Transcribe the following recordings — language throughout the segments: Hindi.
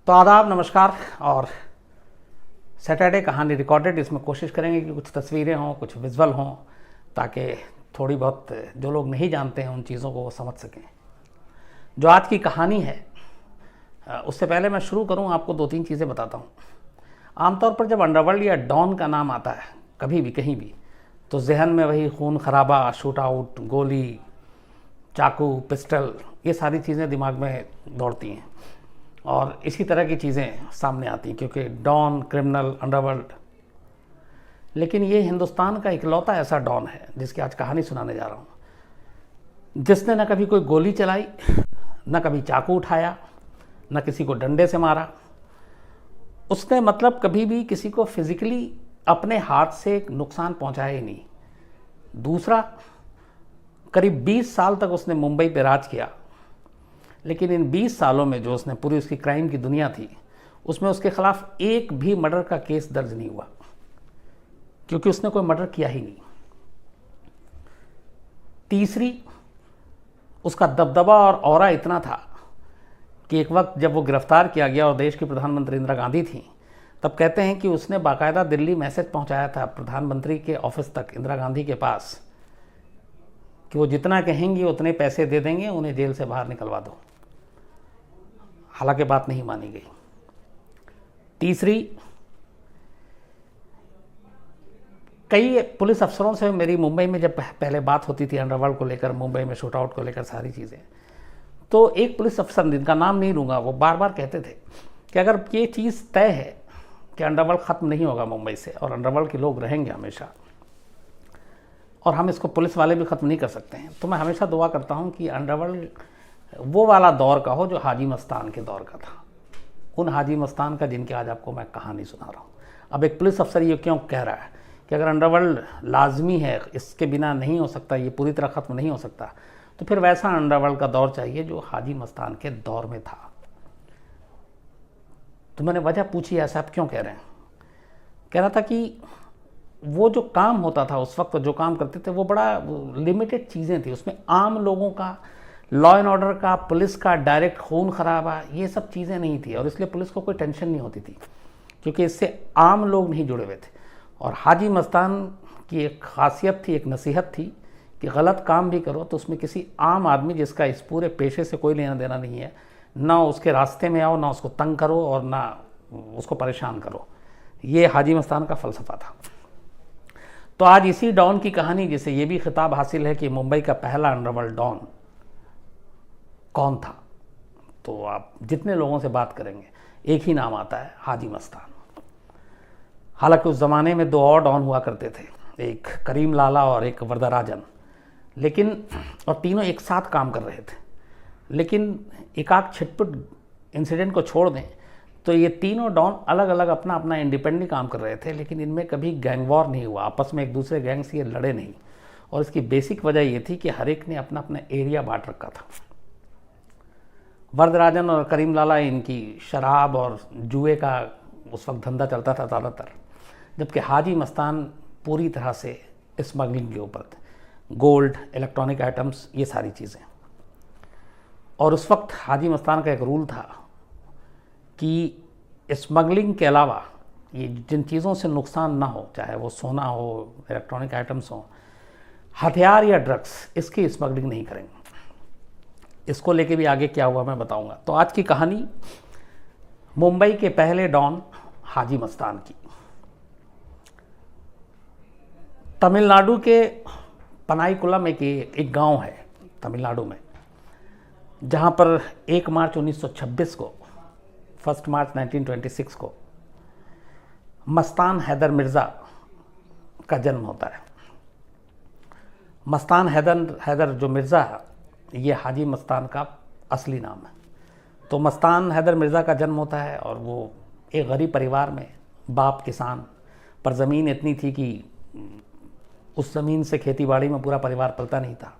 तो आदाब, नमस्कार। और सैटरडे कहानी रिकॉर्डेड, इसमें कोशिश करेंगे कि कुछ तस्वीरें हों, कुछ विजुअल हों, ताकि थोड़ी बहुत जो लोग नहीं जानते हैं उन चीज़ों को वो समझ सकें। जो आज की कहानी है, उससे पहले मैं शुरू करूं, आपको दो तीन चीज़ें बताता हूं। आमतौर पर जब अंडरवर्ल्ड या डॉन का नाम आता है कभी भी कहीं भी, तो जहन में वही खून खराबा, शूट आउट, गोली, चाकू, पिस्टल, ये सारी चीज़ें दिमाग में दौड़ती हैं और इसी तरह की चीज़ें सामने आती हैं, क्योंकि डॉन, क्रिमिनल, अंडरवर्ल्ड। लेकिन ये हिंदुस्तान का इकलौता ऐसा डॉन है जिसकी आज कहानी सुनाने जा रहा हूँ, जिसने न कभी कोई गोली चलाई, न कभी चाकू उठाया, न किसी को डंडे से मारा। उसने मतलब कभी भी किसी को फिजिकली अपने हाथ से नुकसान पहुंचाया ही नहीं। दूसरा, करीब 20 साल तक उसने मुंबई पे राज किया, लेकिन इन 20 सालों में जो उसने पूरी उसकी क्राइम की दुनिया थी, उसमें उसके खिलाफ एक भी मर्डर का केस दर्ज नहीं हुआ, क्योंकि उसने कोई मर्डर किया ही नहीं। तीसरी, उसका दबदबा और ऑरा इतना था कि एक वक्त जब वो गिरफ्तार किया गया और देश की प्रधानमंत्री इंदिरा गांधी थी, तब कहते हैं कि उसने बाकायदा दिल्ली मैसेज पहुंचाया था प्रधानमंत्री के ऑफिस तक, इंदिरा गांधी के पास, कि वो जितना कहेंगी उतने पैसे दे देंगे, उन्हें जेल से बाहर निकलवा दो। हालांकि बात नहीं मानी गई। तीसरी, कई पुलिस अफसरों से मेरी मुंबई में जब पहले बात होती थी अंडरवर्ल्ड को लेकर, मुंबई में शूट आउट को लेकर सारी चीज़ें, तो एक पुलिस अफसर, जिनका नाम नहीं लूँगा, वो बार बार कहते थे कि अगर ये चीज़ तय है कि अंडरवर्ल्ड ख़त्म नहीं होगा मुंबई से और अंडरवर्ल्ड के लोग रहेंगे हमेशा, और हम इसको पुलिस वाले भी ख़त्म नहीं कर सकते हैं, तो मैं हमेशा दुआ करता हूँ कि अंडरवर्ल्ड वो वाला दौर का हो जो हाजी मस्तान के दौर का था, उन हाजी मस्तान का जिनकी आज आपको मैं कहानी सुना रहा हूँ। अब एक पुलिस अफसर ये क्यों कह रहा है कि अगर अंडरवर्ल्ड लाजमी है, इसके बिना नहीं हो सकता, ये पूरी तरह ख़त्म नहीं हो सकता, तो फिर वैसा अंडरवर्ल्ड का दौर चाहिए जो हाजी मस्तान के दौर में था। तो मैंने वजह पूछी, ऐसा आप क्यों कह रहे हैं? कह रहा था कि वो जो काम होता था उस वक्त, जो काम करते थे, वो बड़ा लिमिटेड चीज़ें थी, उसमें आम लोगों का, लॉ एंड ऑर्डर का, पुलिस का डायरेक्ट खून खराबा, ये सब चीज़ें नहीं थी, और इसलिए पुलिस को कोई टेंशन नहीं होती थी, क्योंकि इससे आम लोग नहीं जुड़े हुए थे। और हाजी मस्तान की एक खासियत थी, एक नसीहत थी कि गलत काम भी करो तो उसमें किसी आम आदमी जिसका इस पूरे पेशे से कोई लेना देना नहीं है, ना उसके रास्ते में आओ, ना उसको तंग करो और ना उसको परेशान करो। ये हाजी मस्तान का फ़लसफ़ा था। तो आज इसी डॉन की कहानी, जिसे ये भी खिताब हासिल है कि मुंबई का पहला अंडरवर्ल्ड डॉन कौन था, तो आप जितने लोगों से बात करेंगे एक ही नाम आता है, हाजी मस्तान। हालांकि उस ज़माने में दो और डॉन हुआ करते थे, एक करीम लाला और एक वरदराजन, लेकिन और तीनों एक साथ काम कर रहे थे। लेकिन एक आध छिटपुट इंसिडेंट को छोड़ दें तो ये तीनों डॉन अलग अलग अपना अपना इंडिपेंडेंट काम कर रहे थे, लेकिन इनमें कभी गैंग वॉर नहीं हुआ, आपस में एक दूसरे गैंग से ये लड़े नहीं। और इसकी बेसिक वजह ये थी कि हर एक ने अपना अपना एरिया बांट रखा था। वरदराजन और करीम लाला, इनकी शराब और जुए का उस वक्त धंधा चलता था ज़्यादातर, जबकि हाजी मस्तान पूरी तरह से स्मगलिंग के ऊपर थे, गोल्ड, इलेक्ट्रॉनिक आइटम्स, ये सारी चीज़ें। और उस वक्त हाजी मस्तान का एक रूल था कि स्मगलिंग के अलावा ये जिन चीज़ों से नुकसान ना हो, चाहे वो सोना हो, इलेक्ट्रॉनिक आइटम्स हो, हथियार या ड्रग्स, इसकी स्मगलिंग नहीं करेंगे। इसको लेके भी आगे क्या हुआ मैं बताऊंगा। तो आज की कहानी मुंबई के पहले डॉन हाजी मस्तान की। तमिलनाडु के पनाईकुलम एक गांव है तमिलनाडु में, जहां पर 1 मार्च 1926 को, 1 मार्च 1926 को मस्तान हैदर मिर्ज़ा का जन्म होता है। मस्तान हैदर जो मिर्ज़ा है, ये हाजी मस्तान का असली नाम है। तो मस्तान हैदर मिर्ज़ा का जन्म होता है और वो एक गरीब परिवार में, बाप किसान, पर ज़मीन इतनी थी कि उस ज़मीन से खेती बाड़ी में पूरा परिवार पलता नहीं था।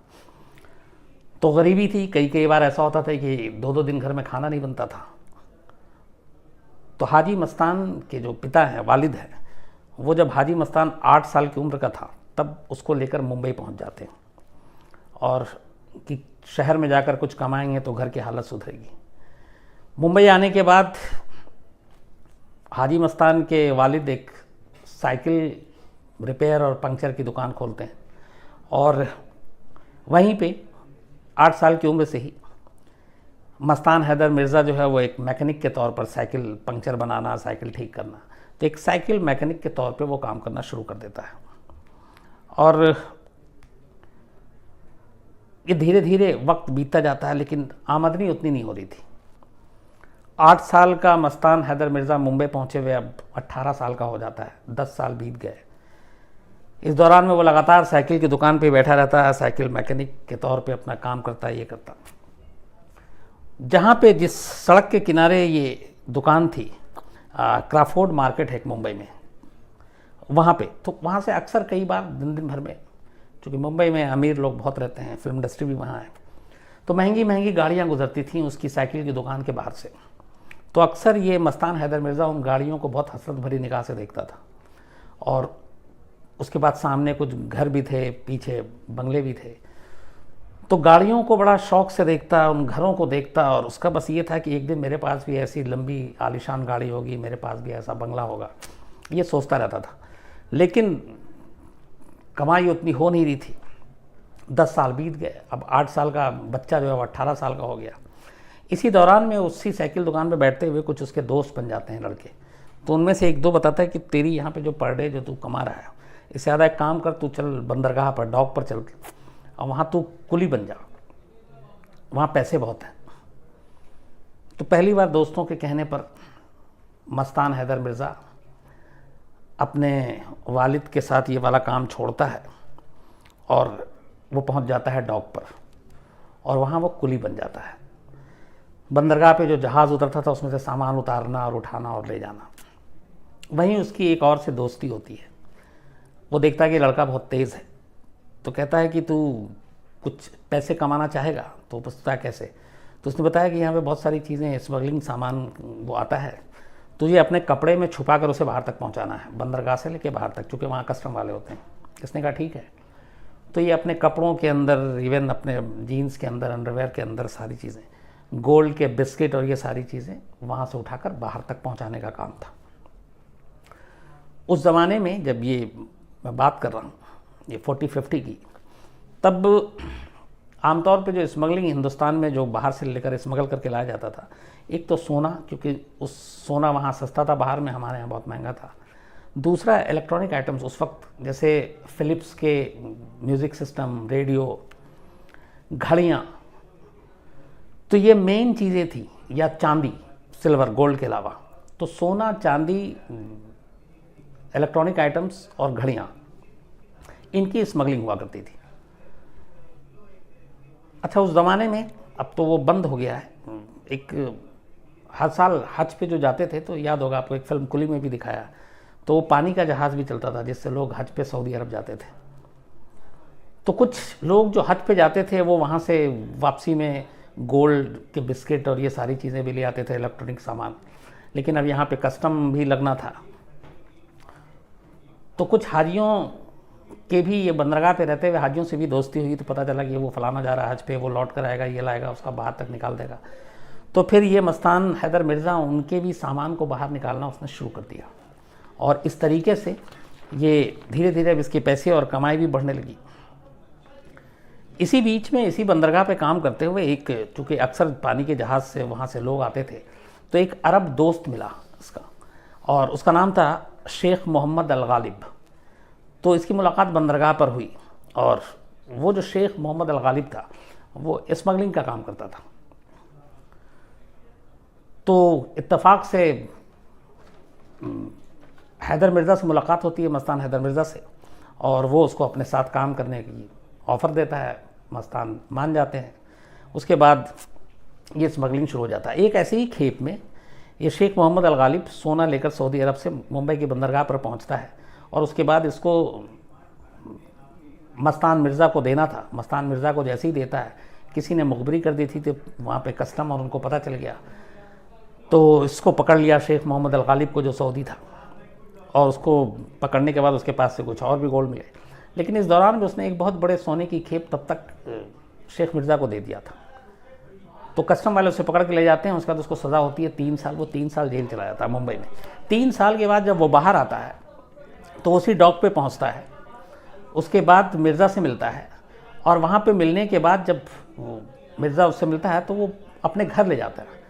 तो गरीबी थी, कई बार ऐसा होता था कि 2-2 दिन घर में खाना नहीं बनता था। तो हाजी मस्तान के जो पिता हैं, वालिद हैं, वो जब हाजी मस्तान 8 साल की उम्र का था तब उसको लेकर मुंबई पहुंच जाते हैं, और कि शहर में जाकर कुछ कमाएंगे तो घर की हालत सुधरेगी। मुंबई आने के बाद हाजी मस्तान के वालिद एक साइकिल रिपेयर और पंक्चर की दुकान खोलते हैं और वहीं पे 8 साल की उम्र से ही मस्तान हैदर मिर्ज़ा जो है वो एक मैकेनिक के तौर पर साइकिल पंक्चर बनाना, साइकिल ठीक करना, तो एक साइकिल मैकेनिक के तौर पे वो काम करना शुरू कर देता है। और ये धीरे धीरे वक्त बीतता जाता है, लेकिन आमदनी उतनी नहीं हो रही थी। 8 साल का मस्तान हैदर मिर्ज़ा मुंबई पहुंचे हुए अब 18 साल का हो जाता है, 10 साल बीत गए। इस दौरान में वो लगातार साइकिल की दुकान पे बैठा रहता है, साइकिल मैकेनिक के तौर पे अपना काम करता है, ये करता। जहाँ पे जिस सड़क के किनारे ये दुकान थी, क्राफोर्ड मार्केट है एक मुंबई में, वहाँ पे, तो वहाँ से अक्सर कई बार दिन भर में, क्योंकि मुंबई में अमीर लोग बहुत रहते हैं, फिल्म इंडस्ट्री भी वहाँ है, तो महंगी महंगी गाड़ियाँ गुजरती थीं उसकी साइकिल की दुकान के बाहर से। तो अक्सर ये मस्तान हैदर मिर्ज़ा उन गाड़ियों को बहुत हसरत भरी निगाह से देखता था। और उसके बाद सामने कुछ घर भी थे, पीछे बंगले भी थे, तो गाड़ियों को बड़ा शौक़ से देखता, उन घरों को देखता, और उसका बस ये था कि एक दिन मेरे पास भी ऐसी लंबी आलीशान गाड़ी होगी, मेरे पास भी ऐसा बंगला होगा, ये सोचता रहता था। लेकिन कमाई उतनी हो नहीं रही थी। 10 साल बीत गए, अब 8 साल का बच्चा जो है वो 18 साल का हो गया। इसी दौरान में उसी साइकिल दुकान पे बैठते हुए कुछ उसके दोस्त बन जाते हैं लड़के, तो उनमें से 1-2 बताता है कि तेरी यहाँ पे जो पर डे जो तू कमा रहा है, इससे ज़्यादा एक काम कर, तू चल बंदरगाह पर, डॉक पर चल और वहाँ तू कुली बन जा, वहाँ पैसे बहुत हैं। तो पहली बार दोस्तों के कहने पर मस्तान हैदर मिर्ज़ा अपने वालिद के साथ ये वाला काम छोड़ता है और वो पहुँच जाता है डॉक पर, और वहाँ वो कुली बन जाता है। बंदरगाह पे जो जहाज़ उतरता था उसमें से सामान उतारना और उठाना और ले जाना। वहीं उसकी एक और से दोस्ती होती है। वो देखता है कि लड़का बहुत तेज़ है, तो कहता है कि तू कुछ पैसे कमाना चाहेगा? तो पूछता है कैसे? तो उसने बताया कि यहाँ पे बहुत सारी चीज़ें, स्मगलिंग सामान वो आता है, तुझे अपने कपड़े में छुपा कर उसे बाहर तक पहुँचाना है, बंदरगाह से लेके बाहर तक, क्योंकि वहाँ कस्टम वाले होते हैं। इसने कहा ठीक है। तो ये अपने कपड़ों के अंदर, इवन अपने जीन्स के अंदर, अंडरवेयर के अंदर सारी चीज़ें, गोल्ड के बिस्किट और ये सारी चीज़ें वहाँ से उठाकर बाहर तक पहुँचाने का काम था। उस ज़माने में जब ये मैं बात कर रहा हूँ, ये 40-50 की, तब आमतौर पे जो स्मगलिंग हिंदुस्तान में जो बाहर से लेकर स्मगल करके लाया जाता था, एक तो सोना, क्योंकि उस सोना वहाँ सस्ता था, बाहर में हमारे यहाँ बहुत महंगा था। दूसरा इलेक्ट्रॉनिक आइटम्स, उस वक्त जैसे फ़िलिप्स के म्यूज़िक सिस्टम, रेडियो, घड़ियाँ, तो ये मेन चीज़ें थी, या चांदी, सिल्वर, गोल्ड के अलावा। तो सोना, चांदी, इलेक्ट्रॉनिक आइटम्स और घड़ियाँ, इनकी स्मगलिंग हुआ करती थी। अच्छा, उस ज़माने में, अब तो वो बंद हो गया है, एक हर साल हज पे जो जाते थे, तो याद होगा आपको, एक फिल्म कुली में भी दिखाया, तो वो पानी का जहाज़ भी चलता था जिससे लोग हज पे सऊदी अरब जाते थे। तो कुछ लोग जो हज पे जाते थे वो वहाँ से वापसी में गोल्ड के बिस्किट और ये सारी चीज़ें भी ले आते थे, इलेक्ट्रॉनिक सामान, लेकिन अब यहाँ पे कस्टम भी लगना था। तो कुछ हाजियों के भी, ये बंदरगाह पे रहते हुए हाजियों से भी दोस्ती हुई, तो पता चला कि वो फलाना जा रहा है हज पे, वो लौट कर आएगा, ये लाएगा, उसका बाहर तक निकाल देगा। तो फिर ये मस्तान हैदर मिर्ज़ा, उनके भी सामान को बाहर निकालना उसने शुरू कर दिया, और इस तरीके से ये धीरे धीरे अब इसके पैसे और कमाई भी बढ़ने लगी। इसी बीच में, इसी बंदरगाह पे काम करते हुए, एक, चूँकि अक्सर पानी के जहाज़ से वहाँ से लोग आते थे, तो एक अरब दोस्त मिला इसका, और उसका नाम था शेख मोहम्मद अल गालिब। तो इसकी मुलाकात बंदरगाह पर हुई, और वो जो शेख मोहम्मद अल गालिब था, वो स्मगलिंग का काम करता था। तो इत्तेफाक से हैदर मिर्ज़ा से मुलाकात होती है, मस्तान हैदर मिर्ज़ा से, और वो उसको अपने साथ काम करने की ऑफ़र देता है। मस्तान मान जाते हैं। उसके बाद ये स्मगलिंग शुरू हो जाता है। एक ऐसे ही खेप में ये शेख मोहम्मद अल गालिब सोना लेकर सऊदी अरब से मुंबई की बंदरगाह पर पहुंचता है, और उसके बाद इसको मस्तान मिर्ज़ा को देना था। मस्तान मिर्ज़ा को जैसे ही देता है, किसी ने मुखबरी कर दी थी, तो वहाँ पे कस्टम और उनको पता चल गया, तो इसको पकड़ लिया शेख मोहम्मद अल गालिब को, जो सऊदी था, और उसको पकड़ने के बाद उसके पास से कुछ और भी गोल्ड मिले। लेकिन इस दौरान में उसने एक बहुत बड़े सोने की खेप तब तक शेख मिर्ज़ा को दे दिया था। तो कस्टम वाले उसे पकड़ के ले जाते हैं, उसके बाद उसको सज़ा होती है 3 साल। वो 3 साल जेल चला जाता है मुंबई में। 3 साल के बाद जब वो बाहर आता है तो उसी डॉक पे पहुंचता है। उसके बाद मिर्ज़ा से मिलता है, और वहाँ पे मिलने के बाद जब मिर्ज़ा उससे मिलता है तो वो अपने घर ले जाता है।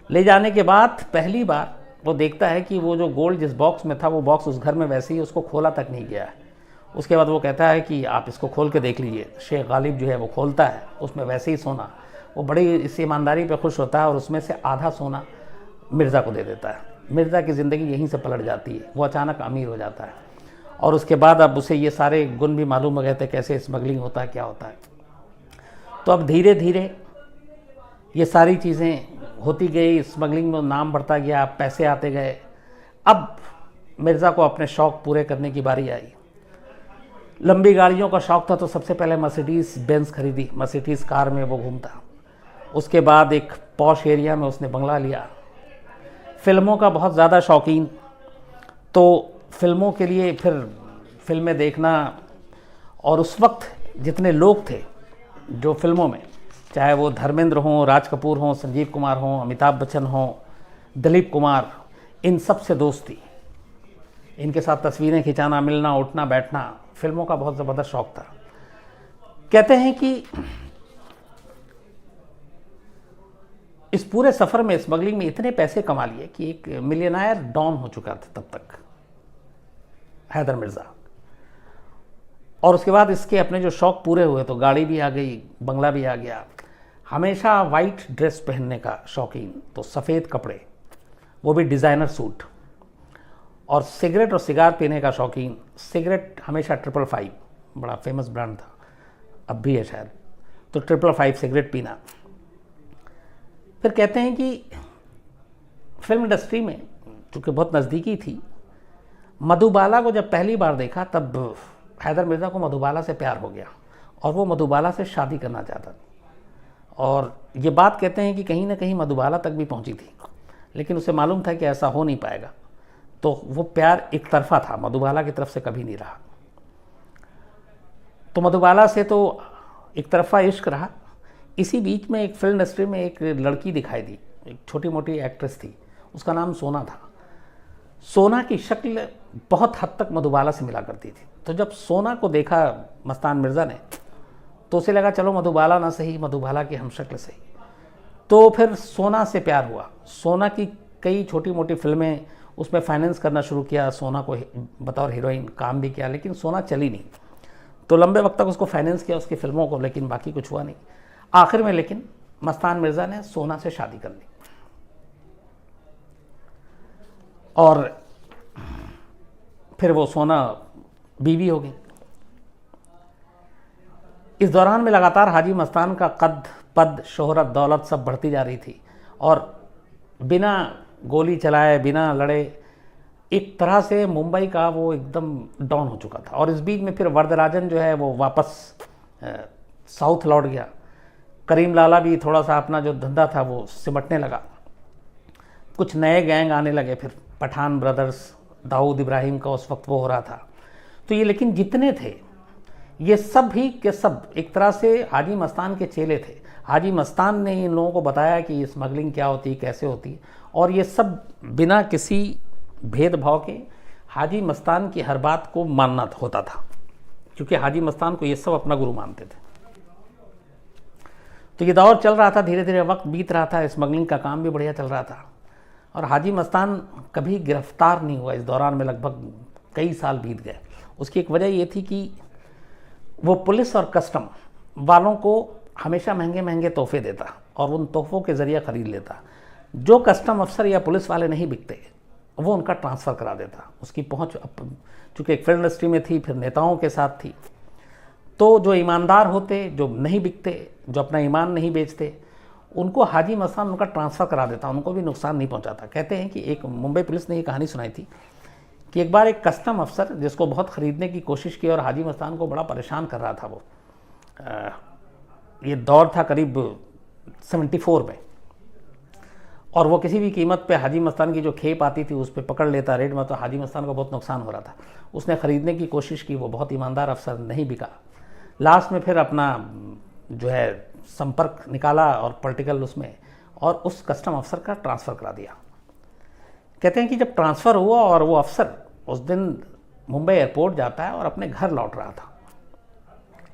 ले जाने के बाद पहली बार वो देखता है कि वो जो गोल्ड जिस बॉक्स में था वो बॉक्स उस घर में वैसे ही उसको खोला तक नहीं गया है। उसके बाद वो कहता है कि आप इसको खोल के देख लीजिए। शेख गालिब जो है वो खोलता है, उसमें वैसे ही सोना। वो बड़ी इस ईमानदारी पे खुश होता है और उसमें से आधा सोना मिर्ज़ा को दे देता है। मिर्ज़ा की ज़िंदगी यहीं से पलट जाती है, वो अचानक अमीर हो जाता है। और उसके बाद अब उसे ये सारे गुण भी मालूम हो गए थे, कैसे स्मगलिंग होता है, क्या होता है। तो अब धीरे धीरे ये सारी चीज़ें होती गई, स्मगलिंग में नाम बढ़ता गया, पैसे आते गए। अब मिर्ज़ा को अपने शौक़ पूरे करने की बारी आई। लंबी गाड़ियों का शौक़ था तो सबसे पहले मर्सिडीज़ बेंज खरीदी, मर्सिडीज़ कार में वो घूमता। उसके बाद एक पॉश एरिया में उसने बंगला लिया। फिल्मों का बहुत ज़्यादा शौकीन, तो फिल्मों के लिए फिर फिल्में देखना। और उस वक्त जितने लोग थे जो फिल्मों में, चाहे वो धर्मेंद्र हों, राज कपूर हों, संजीव कुमार हों, अमिताभ बच्चन हों, दिलीप कुमार, इन सब से दोस्ती, इनके साथ तस्वीरें खिंचाना, मिलना, उठना, बैठना, फिल्मों का बहुत ज़बरदस्त शौक़ था। कहते हैं कि इस पूरे सफ़र में स्मगलिंग में इतने पैसे कमा लिए कि एक मिलियनायर डॉन हो चुका था तब तक हैदर मिर्ज़ा। और उसके बाद इसके अपने जो शौक़ पूरे हुए तो गाड़ी भी आ गई, बंगला भी आ गया। हमेशा वाइट ड्रेस पहनने का शौकीन, तो सफ़ेद कपड़े, वो भी डिज़ाइनर सूट। और सिगरेट और सिगार पीने का शौकीन, सिगरेट हमेशा 555, बड़ा फेमस ब्रांड था, अब भी है शायद, तो 555 सिगरेट पीना। फिर कहते हैं कि फिल्म इंडस्ट्री में चूँकि बहुत नज़दीकी थी, मधुबाला को जब पहली बार देखा तब हैदर मिर्ज़ा को मधुबाला से प्यार हो गया और वो मधुबाला से शादी करना चाहता था। और ये बात कहते हैं कि कहीं ना कहीं मधुबाला तक भी पहुंची थी, लेकिन उसे मालूम था कि ऐसा हो नहीं पाएगा। तो वो प्यार एक तरफा था, मधुबाला की तरफ से कभी नहीं रहा। तो मधुबाला से तो एक तरफा इश्क रहा। इसी बीच में एक फिल्म इंडस्ट्री में एक लड़की दिखाई दी, एक छोटी मोटी एक्ट्रेस थी, उसका नाम सोना था। सोना की शक्ल बहुत हद तक मधुबाला से मिला करती थी। तो जब सोना को देखा मस्तान मिर्ज़ा ने तो उसे लगा चलो मधुबाला ना सही, मधुबाला की हम शक्ल सही। तो फिर सोना से प्यार हुआ। सोना की कई छोटी मोटी फिल्में उसमें फाइनेंस करना शुरू किया, सोना को बतौर हीरोइन काम भी किया, लेकिन सोना चली नहीं। तो लंबे वक्त तक उसको फाइनेंस किया उसकी फिल्मों को, लेकिन बाकी कुछ हुआ नहीं। आखिर में लेकिन मस्तान मिर्ज़ा ने सोना से शादी कर ली और फिर वो सोना बीवी हो गई। इस दौरान में लगातार हाजी मस्तान का कद, पद, शोहरत, दौलत सब बढ़ती जा रही थी और बिना गोली चलाए, बिना लड़े, एक तरह से मुंबई का वो एकदम डाउन हो चुका था। और इस बीच में फिर वरदराजन जो है वो वापस साउथ लौट गया। करीम लाला भी थोड़ा सा अपना जो धंधा था वो सिमटने लगा। कुछ नए गैंग आने लगे, फिर पठान ब्रदर्स, दाऊद इब्राहिम का उस वक्त वो हो रहा था। तो ये लेकिन जितने थे ये सब ही के सब एक तरह से हाजी मस्तान के चेले थे। हाजी मस्तान ने इन लोगों को बताया कि स्मगलिंग क्या होती है, कैसे होती है, और ये सब बिना किसी भेदभाव के हाजी मस्तान की हर बात को मानना होता था, क्योंकि हाजी मस्तान को ये सब अपना गुरु मानते थे। तो ये दौर चल रहा था, धीरे धीरे वक्त बीत रहा था, स्मगलिंग का काम भी बढ़िया चल रहा था और हाजी मस्तान कभी गिरफ्तार नहीं हुआ। इस दौरान में लगभग कई साल बीत गए। उसकी एक वजह ये थी कि वो पुलिस और कस्टम वालों को हमेशा महंगे महंगे तोहफे देता और उन तोहफों के ज़रिए ख़रीद लेता। जो कस्टम अफसर या पुलिस वाले नहीं बिकते वो उनका ट्रांसफ़र करा देता। उसकी पहुंच चूँकि एक फिल्म इंडस्ट्री में थी, फिर नेताओं के साथ थी, तो जो ईमानदार होते, जो नहीं बिकते, जो अपना ईमान नहीं बेचते, उनको हाजी मस्तान उनका ट्रांसफ़र करा देता, उनको भी नुकसान नहीं पहुंचाता। कहते हैं कि एक मुंबई पुलिस ने ये कहानी सुनाई थी कि एक बार एक कस्टम अफसर जिसको बहुत ख़रीदने की कोशिश की और हाजी मस्तान को बड़ा परेशान कर रहा था, वो ये दौर था करीब 74 में, और वो किसी भी कीमत पे हाजी मस्तान की जो खेप आती थी उस पर पकड़ लेता रेट में, तो हाजी मस्तान को बहुत नुकसान हो रहा था। उसने ख़रीदने की कोशिश की, वो बहुत ईमानदार अफसर, नहीं बिका। लास्ट में फिर अपना जो है संपर्क निकाला और पॉलिटिकल उसमें, और उस कस्टम अफसर का ट्रांसफ़र करा दिया। कहते हैं कि जब ट्रांसफ़र हुआ और वो अफसर उस दिन मुंबई एयरपोर्ट जाता है और अपने घर लौट रहा था,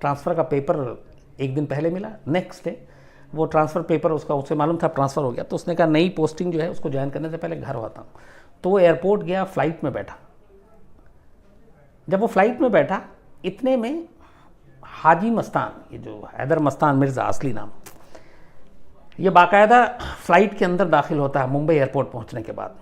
ट्रांसफ़र का पेपर एक दिन पहले मिला, नेक्स्ट डे वो ट्रांसफ़र पेपर उसका, उसे मालूम था ट्रांसफ़र हो गया, तो उसने कहा नई पोस्टिंग जो है उसको ज्वाइन करने से पहले घर आता हूँ। तो वो एयरपोर्ट गया, फ़्लाइट में बैठा। जब वो फ्लाइट में बैठा, इतने में हाजी मस्तान, ये जो हैदर मस्तान मिर्ज़ा असली नाम, ये बाकायदा फ़्लाइट के अंदर दाखिल होता है मुंबई एयरपोर्ट पहुंचने के बाद,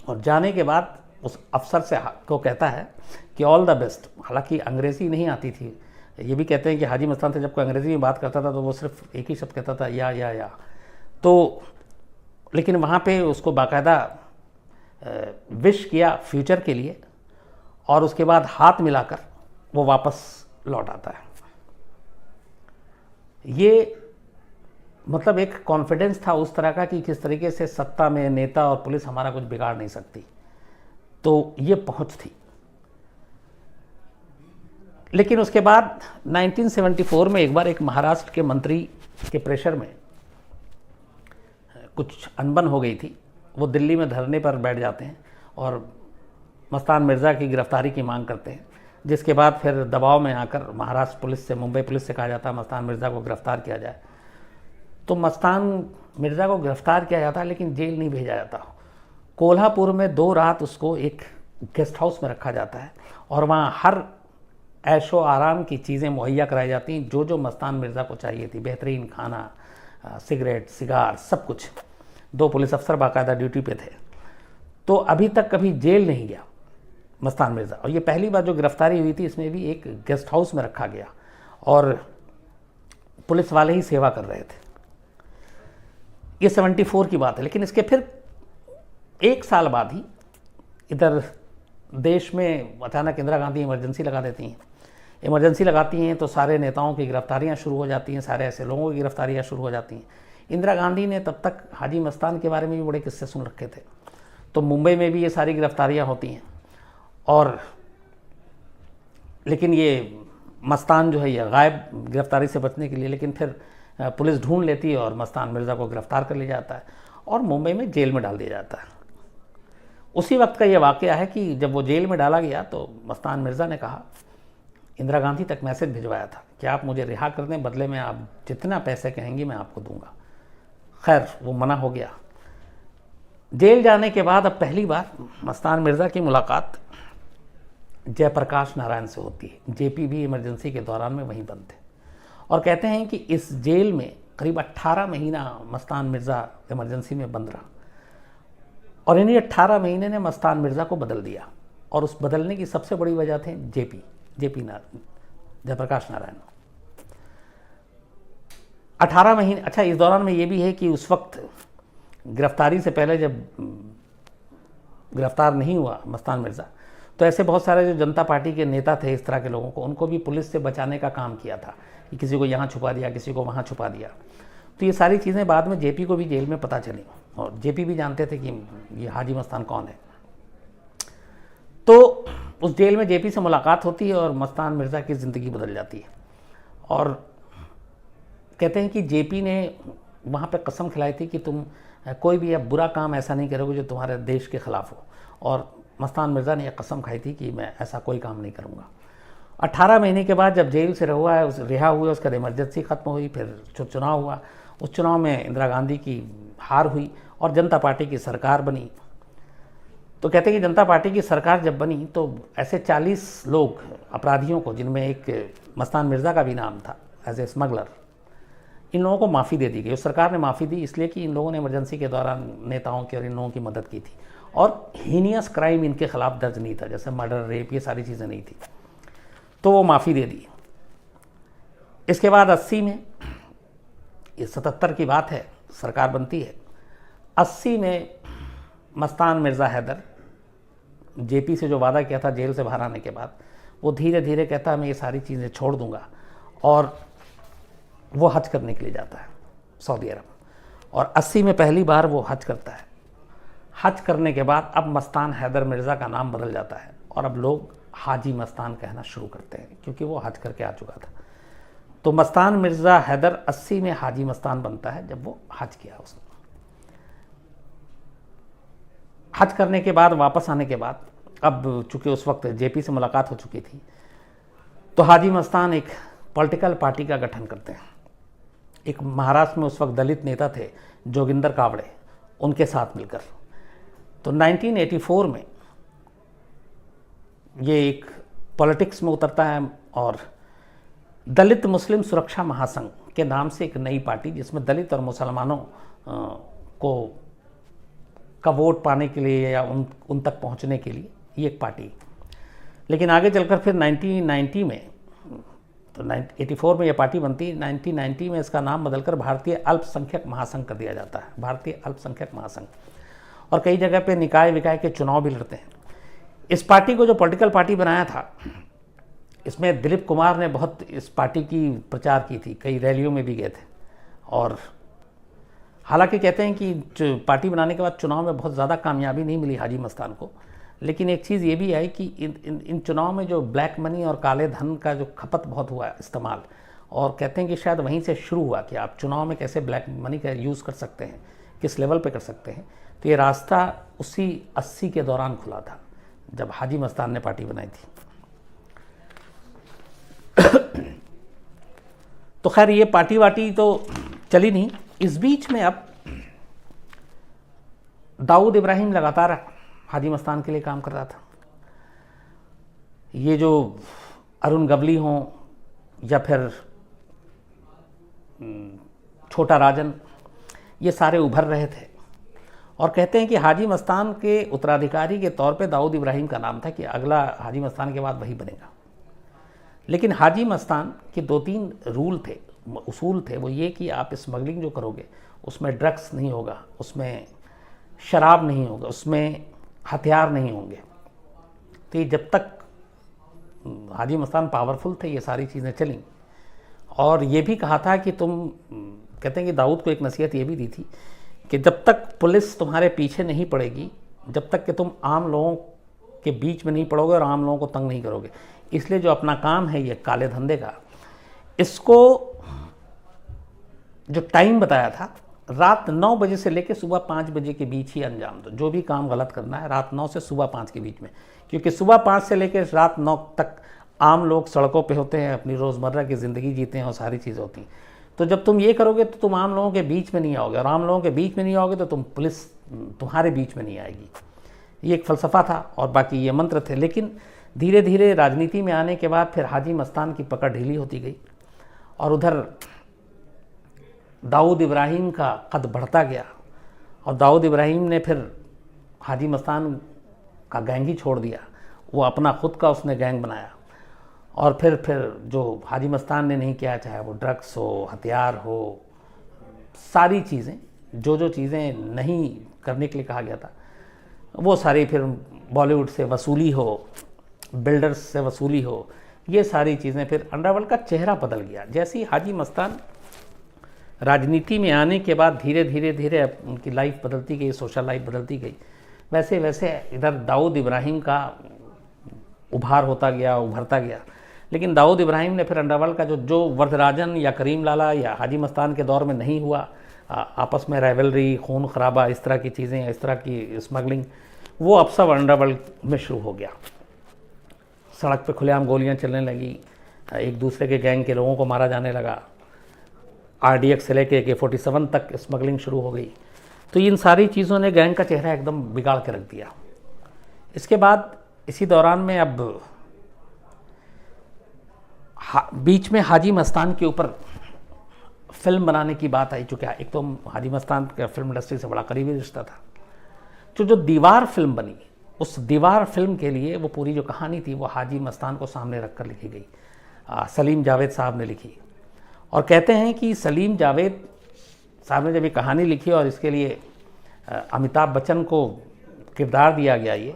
और जाने के बाद उस अफसर से को कहता है कि ऑल द बेस्ट। हालांकि अंग्रेज़ी नहीं आती थी, ये भी कहते हैं कि हाजी मस्तान से जब कोई अंग्रेज़ी में बात करता था तो वो सिर्फ एक ही शब्द कहता था, या। तो लेकिन वहाँ पे उसको बाकायदा विश किया फ्यूचर के लिए, और उसके बाद हाथ मिलाकर वो वापस लौट आता है। ये मतलब एक कॉन्फिडेंस था उस तरह का कि किस तरीके से सत्ता में नेता और पुलिस हमारा कुछ बिगाड़ नहीं सकती, तो ये पहुंच थी। लेकिन उसके बाद 1974 में एक बार एक महाराष्ट्र के मंत्री के प्रेशर में कुछ अनबन हो गई थी। वो दिल्ली में धरने पर बैठ जाते हैं और मस्तान मिर्ज़ा की गिरफ्तारी की मांग करते हैं, जिसके बाद फिर दबाव में आकर महाराष्ट्र पुलिस से, मुंबई पुलिस से कहा जाता है मस्तान मिर्ज़ा को गिरफ्तार किया जाए। तो मस्तान मिर्ज़ा को गिरफ्तार किया जाता है, लेकिन जेल नहीं भेजा जाता। कोल्हापुर में 2 रात उसको एक गेस्ट हाउस में रखा जाता है, और वहाँ हर ऐशो आराम की चीज़ें मुहैया कराई जाती हैं जो जो मस्तान मिर्ज़ा को चाहिए थी, बेहतरीन खाना, सिगरेट, सिगार, सब कुछ। 2 पुलिस अफसर बाकायदा ड्यूटी पे थे। तो अभी तक कभी जेल नहीं गया मस्तान मिर्ज़ा, और ये पहली बार जो गिरफ्तारी हुई थी इसमें भी एक गेस्ट हाउस में रखा गया और पुलिस वाले ही सेवा कर रहे थे। ये 74 की बात है। लेकिन इसके फिर 1 साल बाद ही इधर देश में अचानक इंदिरा गांधी इमरजेंसी लगा देती हैं। इमरजेंसी लगाती हैं तो सारे नेताओं की गिरफ्तारियां शुरू हो जाती हैं, सारे ऐसे लोगों की गिरफ्तारियां शुरू हो जाती हैं। इंदिरा गांधी ने तब तक हाजी मस्तान के बारे में भी बड़े किस्से सुन रखे थे, तो मुंबई में भी ये सारी गिरफ्तारियां होती हैं। और लेकिन ये मस्तान जो है ये गायब, गिरफ्तारी से बचने के लिए, लेकिन फिर पुलिस ढूंढ लेती है और मस्तान मिर्ज़ा को गिरफ्तार कर लिया जाता है और मुंबई में जेल में डाल दिया जाता है। उसी वक्त का ये वाक़या है कि जब वो जेल में डाला गया तो मस्तान मिर्ज़ा ने कहा, इंदिरा गांधी तक मैसेज भिजवाया था कि आप मुझे रिहा कर दें, बदले में आप जितना पैसे कहेंगी मैं आपको दूंगा। खैर वो मना हो गया। जेल जाने के बाद अब पहली बार मस्तान मिर्ज़ा की मुलाकात जयप्रकाश नारायण से होती है। जेपी भी इमरजेंसी के दौरान में वहीं बंद थे, और कहते हैं कि इस जेल में करीब 18 महीना मस्तान मिर्ज़ा इमरजेंसी में बंद रहा, और इन्हीं 18 महीने ने मस्तान मिर्ज़ा को बदल दिया। और उस बदलने की सबसे बड़ी वजह थे जेपी जयप्रकाश नारायण। 18 महीने। अच्छा, इस दौरान में ये भी है कि उस वक्त गिरफ्तारी से पहले जब गिरफ्तार नहीं हुआ मस्तान मिर्ज़ा, तो ऐसे बहुत सारे जो जनता पार्टी के नेता थे, इस तरह के लोगों को, उनको भी पुलिस से बचाने का काम किया था कि किसी को यहाँ छुपा दिया, किसी को वहाँ छुपा दिया। तो ये सारी चीज़ें बाद में जेपी को भी जेल में पता चली, और जेपी भी जानते थे कि ये हाजी मस्तान कौन है। तो उस जेल में जेपी से मुलाकात होती है और मस्तान मिर्ज़ा की ज़िंदगी बदल जाती है। और कहते हैं कि जेपी ने वहाँ पे कसम खिलाई थी कि तुम कोई भी अब बुरा काम ऐसा नहीं करोगे जो तुम्हारे देश के ख़िलाफ़ हो, और मस्तान मिर्ज़ा ने यह कसम खाई थी कि मैं ऐसा कोई काम नहीं करूँगा। 18 महीने के बाद जब जेल से रिहा हुए, उसका इमरजेंसी ख़त्म हुई, फिर चुनाव हुआ। उस चुनाव में इंदिरा गांधी की हार हुई और जनता पार्टी की सरकार बनी। तो कहते हैं कि जनता पार्टी की सरकार जब बनी तो ऐसे 40 लोग, अपराधियों को, जिनमें एक मस्तान मिर्ज़ा का भी नाम था एज ए स्मगलर, इन लोगों को माफ़ी दे दी गई। उस सरकार ने माफ़ी दी इसलिए कि इन लोगों ने इमरजेंसी के दौरान नेताओं की और इन लोगों की मदद की थी, और हीनियस क्राइम इनके खिलाफ दर्ज नहीं था, जैसे मर्डर, रेप, ये सारी चीज़ें नहीं थी, तो वो माफ़ी दे दी। इसके बाद 80 में, ये 77 की बात है, सरकार बनती है। 80 में मस्तान मिर्ज़ा हैदर जेपी से जो वादा किया था जेल से बाहर आने के बाद, वो धीरे धीरे कहता है मैं ये सारी चीज़ें छोड़ दूंगा, और वो हज करने के लिए जाता है सऊदी अरब। और 80 में पहली बार वो हज करता है। हज करने के बाद अब मस्तान हैदर मिर्ज़ा का नाम बदल जाता है, और अब लोग हाजी मस्तान कहना शुरू करते हैं, क्योंकि वो हज करके आ चुका था। तो मस्तान मिर्ज़ा हैदर 80 में हाजी मस्तान बनता है जब वो हज किया उसने। हज करने के बाद वापस आने के बाद, अब चूंकि उस वक्त जेपी से मुलाकात हो चुकी थी, तो हाजी मस्तान एक पॉलिटिकल पार्टी का गठन करते हैं। एक महाराष्ट्र में उस वक्त दलित नेता थे जोगिंदर कावड़े, उनके साथ मिलकर। तो 1984 में ये एक पॉलिटिक्स में उतरता है और दलित मुस्लिम सुरक्षा महासंघ के नाम से एक नई पार्टी, जिसमें दलित और मुसलमानों को का वोट पाने के लिए या उन तक पहुंचने के लिए ये एक पार्टी। लेकिन आगे चलकर फिर 1990 में, तो 84 में ये पार्टी बनती, 1990 में इसका नाम बदलकर भारतीय अल्पसंख्यक महासंघ कर दिया जाता है, भारतीय अल्पसंख्यक महासंघ। और कई जगह पे निकाय विकाय के चुनाव भी लड़ते हैं। इस पार्टी को जो पॉलिटिकल पार्टी बनाया था, इसमें दिलीप कुमार ने बहुत इस पार्टी की प्रचार की थी, कई रैलियों में भी गए थे। और हालांकि कहते हैं कि पार्टी बनाने के बाद चुनाव में बहुत ज़्यादा कामयाबी नहीं मिली हाजी मस्तान को, लेकिन एक चीज़ ये भी आई कि इन चुनाव में जो ब्लैक मनी और काले धन का जो खपत बहुत हुआ इस्तेमाल, और कहते हैं कि शायद वहीं से शुरू हुआ कि आप चुनाव में कैसे ब्लैक मनी का यूज़ कर सकते हैं, किस लेवल पे कर सकते हैं। तो ये रास्ता उसी 80 के दौरान खुला था जब हाजी मस्तान ने पार्टी बनाई थी। तो खैर ये पार्टी वाटी तो चली नहीं। इस बीच में अब दाऊद इब्राहिम लगातार हाजी मस्तान के लिए काम कर रहा था। ये जो अरुण गवली हों या फिर छोटा राजन, ये सारे उभर रहे थे और कहते हैं कि हाजी मस्तान के उत्तराधिकारी के तौर पे दाऊद इब्राहिम का नाम था कि अगला हाजी मस्तान के बाद वही बनेगा। लेकिन हाजी मस्तान के 2-3 रूल थे, उसूल थे। वो ये कि आप स्मगलिंग जो करोगे उसमें ड्रग्स नहीं होगा, उसमें शराब नहीं होगा, उसमें हथियार नहीं होंगे। तो ये जब तक हाजी मस्तान पावरफुल थे ये सारी चीज़ें चलीं। और ये भी कहा था कि तुम, कहते हैं कि दाऊद को एक नसीहत ये भी दी थी कि जब तक पुलिस तुम्हारे पीछे नहीं पड़ेगी, जब तक कि तुम आम लोगों के बीच में नहीं पड़ोगे और आम लोगों को तंग नहीं करोगे। इसलिए जो अपना काम है ये काले धंधे का, इसको जो टाइम बताया था, रात 9 बजे से लेकर सुबह 5 बजे के बीच ही अंजाम दो। जो भी काम गलत करना है रात 9 से सुबह 5 के बीच में, क्योंकि सुबह 5 से लेकर रात 9 तक आम लोग सड़कों पे होते हैं, अपनी रोज़मर्रा की ज़िंदगी जीते हैं और सारी चीज़ें होती हैं। तो जब तुम ये करोगे तो तुम आम लोगों के बीच में नहीं आओगे, और आम लोगों के बीच में नहीं आओगे तो तुम पुलिस तुम्हारे बीच में नहीं आएगी। ये एक फ़लसफ़ा था और बाकी ये मंत्र थे। लेकिन धीरे धीरे राजनीति में आने के बाद फिर हाजी मस्तान की पकड़ ढीली होती गई और उधर दाऊद इब्राहिम का कद बढ़ता गया। और दाऊद इब्राहिम ने फिर हाजी मस्तान का गैंग ही छोड़ दिया, वो अपना खुद का उसने गैंग बनाया। और फिर जो हाजी मस्तान ने नहीं किया, चाहे वो ड्रग्स हो, हथियार हो, सारी चीज़ें, जो चीज़ें नहीं करने के लिए कहा गया था, वो सारी फिर बॉलीवुड से वसूली हो, बिल्डर्स से वसूली हो, ये सारी चीज़ें, फिर अंडरवर्ल्ड का चेहरा बदल गया। जैसे ही हाजी मस्तान राजनीति में आने के बाद धीरे धीरे उनकी लाइफ बदलती गई, सोशल लाइफ बदलती गई, वैसे वैसे इधर दाऊद इब्राहिम का उभार होता गया, उभरता गया। लेकिन दाऊद इब्राहिम ने फिर अंडरवर्ल्ड का जो वरदराजन या करीम लाला या हाजी मस्तान के दौर में नहीं हुआ, आपस में राइवलरी, खून खराबा, इस तरह की चीज़ें, इस तरह की स्मगलिंग, वो अब सब अंडरवर्ल्ड में शुरू हो गया। सड़क पे खुलेआम गोलियां चलने लगी, एक दूसरे के गैंग के लोगों को मारा जाने लगा, RDX से लेके AK-47 तक स्मगलिंग शुरू हो गई। तो इन सारी चीज़ों ने गैंग का चेहरा एकदम बिगाड़ के रख दिया। इसके बाद इसी दौरान में अब बीच में हाजी मस्तान के ऊपर फिल्म बनाने की बात आई, चूँकि एक तो हाजी मस्तान का फिल्म इंडस्ट्री से बड़ा करीबी रिश्ता था। जो दीवार फिल्म बनी, उस दीवार फिल्म के लिए वो पूरी जो कहानी थी वो हाजी मस्तान को सामने रखकर लिखी गई। सलीम जावेद साहब ने लिखी। और कहते हैं कि सलीम जावेद साहब ने जब ये कहानी लिखी और इसके लिए अमिताभ बच्चन को किरदार दिया गया, ये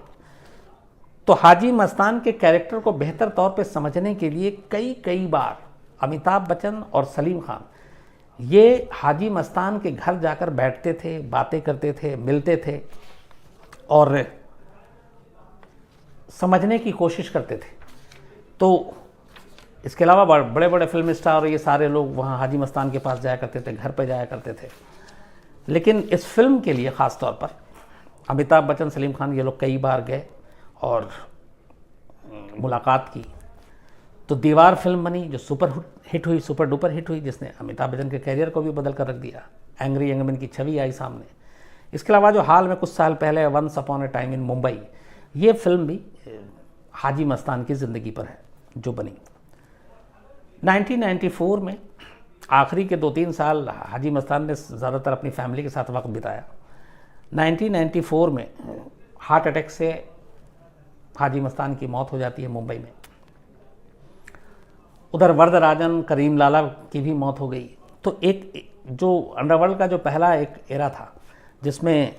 तो हाजी मस्तान के कैरेक्टर को बेहतर तौर पे समझने के लिए कई बार अमिताभ बच्चन और सलीम खान ये हाजी मस्तान के घर जाकर बैठते थे, बातें करते थे, मिलते थे और समझने की कोशिश करते थे। तो इसके अलावा बड़े बड़े फिल्म स्टार और ये सारे लोग वहाँ हाजी मस्तान के पास जाया करते थे, घर पे जाया करते थे। लेकिन इस फिल्म के लिए ख़ास तौर पर अमिताभ बच्चन, सलीम खान ये लोग कई बार गए और मुलाकात की। तो दीवार फिल्म बनी जो सुपर हिट हुई, सुपर डुपर हिट हुई, जिसने अमिताभ बच्चन के कैरियर को भी बदल कर रख दिया। एंग्री यंग मैन की छवि आई सामने। इसके अलावा जो हाल में कुछ साल पहले once upon a time in Mumbai, ये फिल्म भी हाजी मस्तान की ज़िंदगी पर है जो बनी। 1994 में आखिरी के 2-3 साल हाजी मस्तान ने ज़्यादातर अपनी फैमिली के साथ वक्त बिताया। 1994 में हार्ट अटैक से हाजी मस्तान की मौत हो जाती है मुंबई में। उधर वरदराजन, करीम लाला की भी मौत हो गई। तो एक जो अंडरवर्ल्ड का जो पहला एक एरा था, जिसमें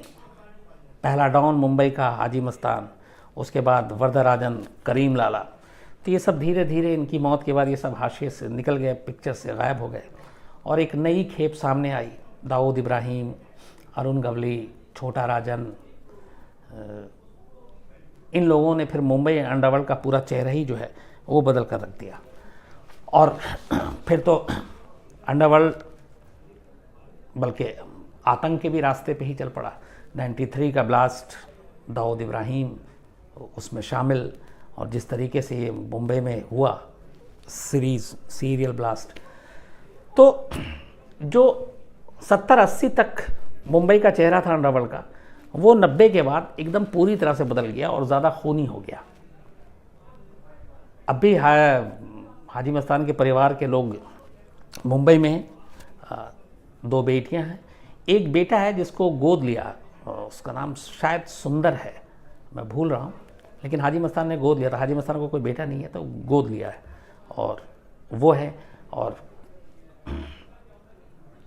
पहला डॉन मुंबई का हाजी मस्तान, उसके बाद वरदराजन, करीम लाला, तो ये सब धीरे धीरे इनकी मौत के बाद ये सब हाशिए से निकल गए, पिक्चर से गायब हो गए और एक नई खेप सामने आई। दाऊद इब्राहिम, अरुण गवली, छोटा राजन, इन लोगों ने फिर मुंबई अंडरवर्ल्ड का पूरा चेहरा ही जो है वो बदल कर रख दिया। और फिर तो अंडरवर्ल्ड बल्कि आतंक के भी रास्ते पे ही चल पड़ा। 93 का ब्लास्ट, दाऊद इब्राहिम उसमें शामिल, और जिस तरीके से ये मुंबई में हुआ सीरियल ब्लास्ट, तो जो 70-80 तक मुंबई का चेहरा था अंडरवर्ल्ड का, वो 90 के बाद एकदम पूरी तरह से बदल गया और ज़्यादा खूनी हो गया। अब भी हाजी मस्तान के परिवार के लोग मुंबई में हैं। 2 बेटियां हैं, एक बेटा है जिसको गोद लिया, उसका नाम शायद सुंदर है, मैं भूल रहा हूँ, लेकिन हाजी मस्तान ने गोद लिया था। हाजी मस्तान को कोई बेटा नहीं है तो गोद लिया है और वो है। और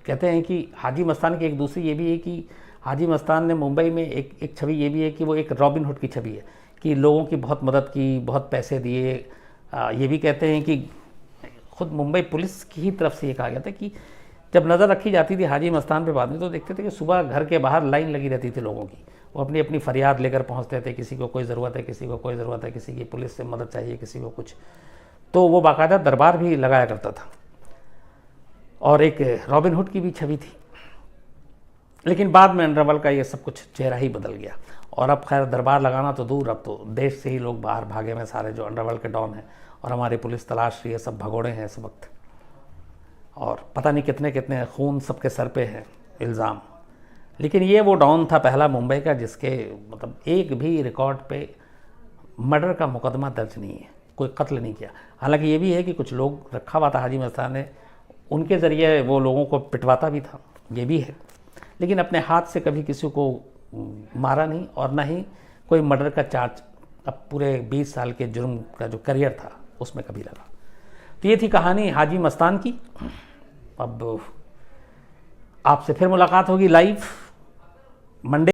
कहते हैं कि हाजी मस्तान की एक दूसरी ये भी है कि हाजी मस्तान ने मुंबई में एक छवि ये भी है कि वो एक रॉबिन हुड की छवि है, कि लोगों की बहुत मदद की, बहुत पैसे दिए। ये भी कहते हैं कि खुद मुंबई पुलिस की ही तरफ से ये कहा गया था कि जब नज़र रखी जाती थी हाजी मस्तान पे बाद में, तो देखते थे कि सुबह घर के बाहर लाइन लगी रहती थी लोगों की। वो अपनी अपनी फरियाद लेकर पहुंचते थे, किसी को कोई ज़रूरत है, किसी को कोई ज़रूरत है, किसी की पुलिस से मदद चाहिए, किसी को कुछ। तो वो बाकायदा दरबार भी लगाया करता था और एक रॉबिन हुड की भी छवि थी। लेकिन बाद में अंडरवर्ल्ड का ये सब कुछ चेहरा ही बदल गया और अब खैर दरबार लगाना तो दूर, अब तो देश से ही लोग बाहर भागे में सारे जो अंडरवर्ल्ड के डॉन हैं, और हमारी पुलिस तलाश रही है, सब भगोड़े हैं इस वक्त, और पता नहीं कितने कितने खून सबके सर पे है इल्ज़ाम। लेकिन ये वो डॉन था पहला मुंबई का जिसके मतलब एक भी रिकॉर्ड पे मर्डर का मुकदमा दर्ज नहीं है, कोई कत्ल नहीं किया। हालांकि ये भी है कि कुछ लोग रखा हुआ था हाजी मस्तान ने, उनके ज़रिए वो लोगों को पिटवाता भी था, ये भी है। लेकिन अपने हाथ से कभी किसी को मारा नहीं और ना ही कोई मर्डर का चार्ज अब पूरे 20 साल के जुर्म का जो करियर था उसमें कभी लगा। तो ये थी कहानी हाजी मस्तान की। अब आपसे फिर मुलाकात होगी लाइव मंडे।